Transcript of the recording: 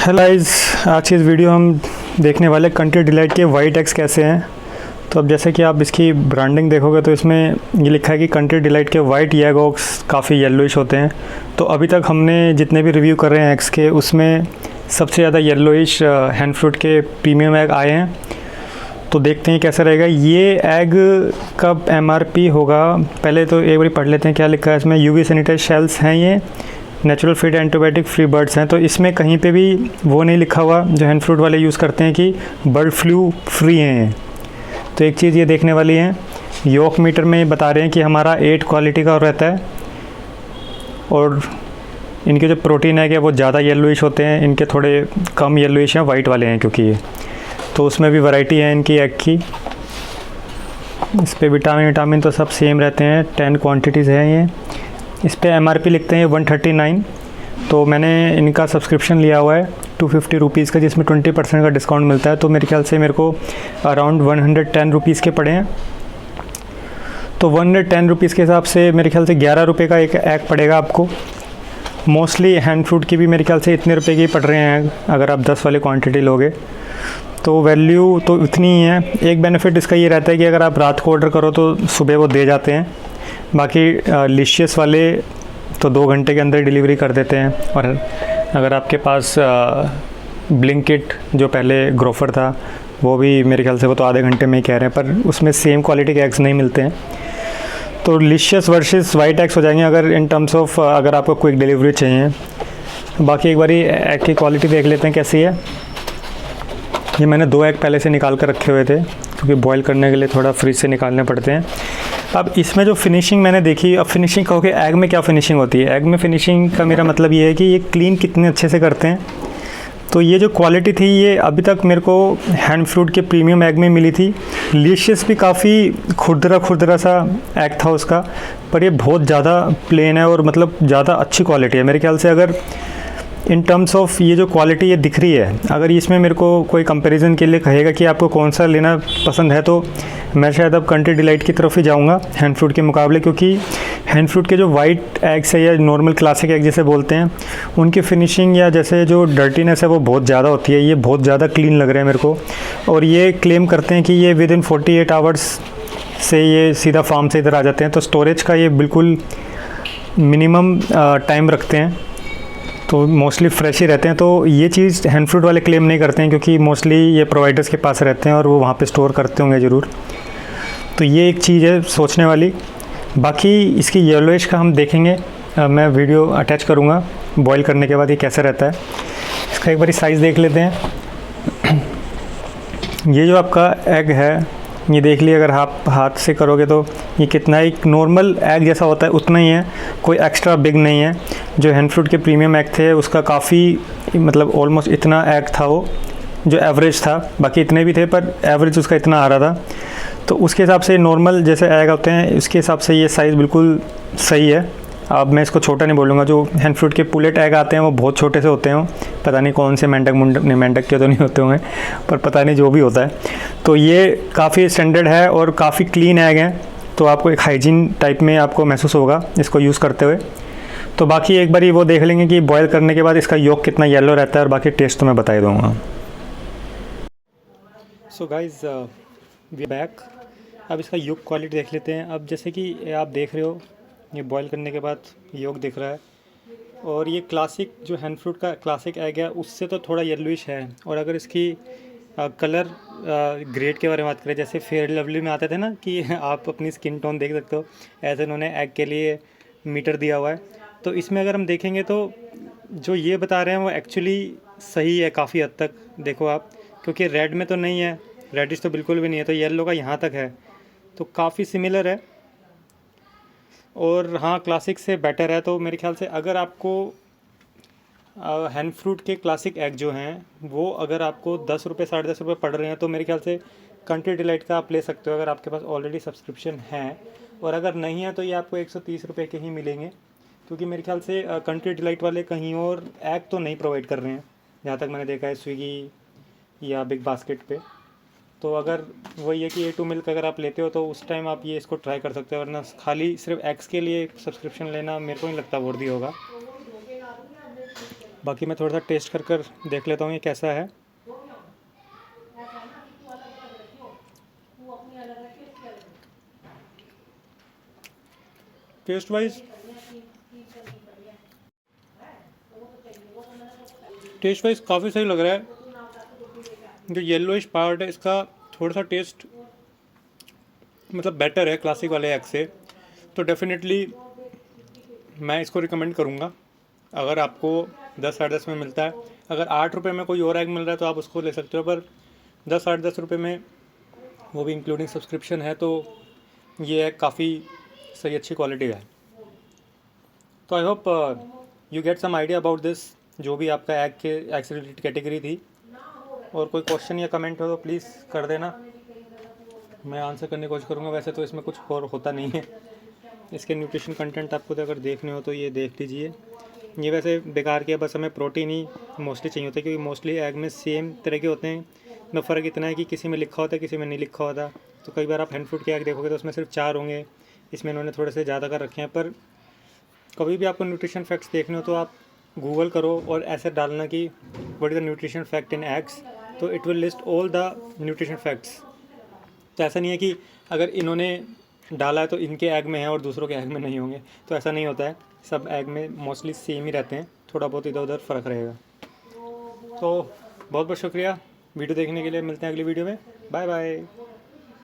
Hello guys, आज की इस वीडियो हम देखने वाले कंट्री डिलाइट के वाइट एग्स कैसे हैं। तो अब जैसे कि आप इसकी ब्रांडिंग देखोगे तो इसमें ये लिखा है कि कंट्री डिलाइट के वाइट एग ऑक्स काफ़ी येलोइश होते हैं। तो अभी तक हमने जितने भी रिव्यू कर रहे हैं एग्स के, उसमें सबसे ज़्यादा येलोइश हैंड फ्रूट के प्रीमियम एग आए हैं। तो देखते हैं कैसा रहेगा। ये एग का MRP होगा, पहले तो एक बार पढ़ लेते हैं क्या लिखा है इसमें। UV सैनिटाइज शेल्स हैं, ये natural feed antibiotic free birds हैं। तो इसमें कहीं पे भी वो नहीं लिखा हुआ जो हैंड फ्रूट वाले यूज़ करते हैं कि बर्ड फ्लू फ्री हैं। तो एक चीज़ ये देखने वाली है, योक मीटर में बता रहे हैं कि हमारा 8 क्वालिटी का रहता है और इनके जो प्रोटीन है वो ज़्यादा येलोइश होते हैं, इनके थोड़े कम येलोइश हैं वाइट वाले हैं क्योंकि ये। तो उसमें भी वैरायटी है इनकी एग की। इस पर विटामिन तो सब सेम रहते हैं, 10 क्वांटिटीज़ हैं ये। इस पर MRP लिखते हैं 139। तो मैंने इनका सब्सक्रिप्शन लिया हुआ है 250 रुपीज़ का, जिसमें 20% का डिस्काउंट मिलता है। तो मेरे ख्याल से मेरे को अराउंड 110 रुपीज़ के पड़े हैं। तो 110 रुपीज़ के हिसाब से मेरे ख्याल से 11 रुपये का एक एग पड़ेगा आपको। मोस्टली हैंड फ्रूट की भी मेरे ख्याल से इतने रुपए के ही पड़ रहे हैं अगर आप 10 वाली क्वांटिटी लोगे। तो वैल्यू तो इतनी ही है। एक बेनिफिट इसका ये रहता है कि अगर आप रात को ऑर्डर करो तो सुबह वो दे जाते हैं। बाकी लिशियस वाले तो 2 घंटे के अंदर डिलीवरी कर देते हैं। और अगर आपके पास ब्लिंकिट जो पहले ग्रोफर था वो भी मेरे ख्याल से वो तो आधे घंटे में ही कह रहे हैं, पर उसमें सेम क्वालिटी के एग्स नहीं मिलते हैं। तो लिशियस वर्सेस वाइट एग्स हो जाएंगे अगर इन टर्म्स ऑफ अगर आपको क्विक डिलीवरी चाहिए। बाकी एक बारी एग की क्वालिटी देख लेते हैं कैसी है। ये मैंने 2 एग पहले से निकाल कर रखे हुए थे क्योंकि बॉईल करने के लिए थोड़ा फ्रिज से निकालने पड़ते हैं। अब इसमें जो फिनिशिंग मैंने देखी, अब फिनिशिंग कहोगे एग में क्या फ़िनिशिंग होती है। एग में फ़िनिशिंग का मेरा मतलब ये है कि ये क्लीन कितने अच्छे से करते हैं। तो ये जो क्वालिटी थी ये अभी तक मेरे को हैंड फ्रूट के प्रीमियम एग में मिली थी। लिशियस भी काफ़ी खुरदरा सा एग था उसका, पर ये बहुत ज़्यादा प्लेन है और मतलब ज़्यादा अच्छी क्वालिटी है। मेरे ख्याल से अगर इन टर्म्स ऑफ ये जो क्वालिटी ये दिख रही है, अगर इसमें मेरे को कोई कंपैरिजन के लिए कहेगा कि आपको कौन सा लेना पसंद है, तो मैं शायद अब कंट्री डिलाइट की तरफ ही जाऊंगा हैंड फ्रूट के मुकाबले। क्योंकि हैंड फ्रूट के जो वाइट एग्स है या नॉर्मल क्लासिक एग जैसे बोलते हैं, उनकी फिनिशिंग या जैसे जो डर्टीनेस है वो बहुत ज़्यादा होती है। ये बहुत ज़्यादा क्लीन लग रहे हैं मेरे को। और ये क्लेम करते हैं कि ये विदिन 48 आवर्स से ये सीधा फार्म से इधर आ जाते हैं। तो स्टोरेज का ये बिल्कुल मिनिमम टाइम रखते हैं, तो मोस्टली फ्रेश ही रहते हैं। तो ये चीज़ हैंड फ्रूट वाले क्लेम नहीं करते हैं क्योंकि मोस्टली ये प्रोवाइडर्स के पास रहते हैं और वो वहाँ पे स्टोर करते होंगे ज़रूर। तो ये एक चीज़ है सोचने वाली। बाकी इसकी येलोइश का हम देखेंगे, मैं वीडियो अटैच करूँगा बॉईल करने के बाद ये कैसा रहता है। इसका एक बारी साइज़ देख लेते हैं। ये जो आपका एग है ये देख लिया, अगर आप हाथ से करोगे तो ये कितना एक नॉर्मल एग जैसा होता है उतना ही है, कोई एक्स्ट्रा बिग नहीं है। जो हैंड फ्रूट के प्रीमियम एग थे उसका काफ़ी मतलब ऑलमोस्ट इतना एग था वो जो एवरेज था। बाकी इतने भी थे पर एवरेज उसका इतना आ रहा था। तो उसके हिसाब से नॉर्मल जैसे एग होते हैं उसके हिसाब से ये साइज़ बिल्कुल सही है। अब मैं इसको छोटा नहीं बोलूँगा। जो हैंड फ्रूट के पुलेट एग आते हैं वो बहुत छोटे से होते हैं, पता नहीं कौन से मेंढक के तो नहीं होते होंगे, पर पता नहीं जो भी होता है। तो ये काफ़ी स्टैंडर्ड है और काफ़ी क्लीन एग है। तो आपको एक हाइजीन टाइप में आपको महसूस होगा इसको यूज़ करते हुए। तो बाकी एक बार वो देख लेंगे कि बॉयल करने के बाद इसका योक कितना येलो रहता है और बाकी टेस्ट तो मैं बता ही दूँगा। So guys we back. अब इसका योक क्वालिटी देख लेते हैं। अब जैसे कि आप देख रहे हो ये बॉईल करने के बाद योक दिख रहा है और ये क्लासिक जो हैंड फ्रूट का क्लासिक एग है उससे तो थोड़ा येलोइश है। और अगर इसकी कलर ग्रेड के बारे में बात करें, जैसे फेयर लवली में आते थे ना कि आप अपनी स्किन टोन देख सकते हो, ऐसे इन्होंने एग के लिए मीटर दिया हुआ है। तो इसमें अगर हम देखेंगे तो जो ये बता रहे हैं वो एक्चुअली सही है काफ़ी हद तक। देखो आप, क्योंकि रेड में तो नहीं है, रेडिश तो बिल्कुल भी नहीं है, तो येलो का यहाँ तक है, तो काफ़ी सिमिलर है। और हाँ, क्लासिक से बेटर है। तो मेरे ख्याल से अगर आपको हैंड फ्रूट के क्लासिक एग जो हैं वो अगर आपको 10 रुपये 10.5 रुपये पड़ रहे हैं तो मेरे ख्याल से कंट्री डिलाइट का आप ले सकते हो अगर आपके पास ऑलरेडी सब्सक्रिप्शन है। और अगर नहीं है तो ये आपको 130 रुपये के ही मिलेंगे, क्योंकि मेरे ख्याल से कंट्री डिलाइट वाले कहीं और एग तो नहीं प्रोवाइड कर रहे हैं जहाँ तक मैंने देखा है स्विगी या बिग बास्केट पे। तो अगर वही है कि A2 मिल्क अगर आप लेते हो तो उस टाइम आप ये इसको ट्राई कर सकते हो, वरना खाली सिर्फ एग्स के लिए सब्सक्रिप्शन लेना मेरे को नहीं लगता वर्दी होगा। बाकी मैं थोड़ा सा टेस्ट कर देख लेता हूँ ये कैसा है। टेस्ट वाइज काफ़ी सही लग रहा है। जो येलोइश पार्ट है इसका थोड़ा सा टेस्ट मतलब बेटर है क्लासिक वाले एग से, तो डेफिनेटली मैं इसको रिकमेंड करूँगा। अगर आपको 10 साढ़े 10 में मिलता है, अगर 8 रुपये में कोई और एग मिल रहा है तो आप उसको ले सकते हो, पर 10 साढ़े 10 रुपये में वो भी इंक्लूडिंग सब्सक्रिप्शन है, तो ये एग काफ़ी सही अच्छी क्वालिटी का है। तो I hope you get some idea about this, जो भी आपका एग से रिलेटेड कैटेगरी थी। और कोई क्वेश्चन या कमेंट हो तो प्लीज़ कर देना, मैं आंसर करने की कोशिश करूँगा। वैसे तो इसमें कुछ और होता नहीं है। इसके न्यूट्रिशन कंटेंट आपको तो अगर देखने हो तो ये देख लीजिए। ये वैसे बेकार के, बस हमें प्रोटीन ही मोस्टली चाहिए होता है, क्योंकि मोस्टली एग में सेम तरह के होते हैं। न फ़र्क इतना है कि किसी में लिखा होता है, किसी में नहीं लिखा होता। तो कई बार आप हैंड फूड के एग देखोगे तो उसमें सिर्फ 4 होंगे, इसमें इन्होंने थोड़े से ज़्यादा कर रखे हैं। पर कभी भी आपको न्यूट्रिशन फैक्ट्स देखने हो तो आप गूगल करो और ऐसे डालना कि what is the nutrition fact in eggs, तो it will list all the nutrition facts. तो ऐसा नहीं है कि अगर इन्होंने डाला है तो इनके एग में है और दूसरों के एग में नहीं होंगे, तो ऐसा नहीं होता है। सब एग में मोस्टली सेम ही रहते हैं, थोड़ा बहुत इधर उधर फ़र्क रहेगा। तो बहुत बहुत शुक्रिया वीडियो देखने के लिए, मिलते हैं अगली वीडियो में। Bye bye.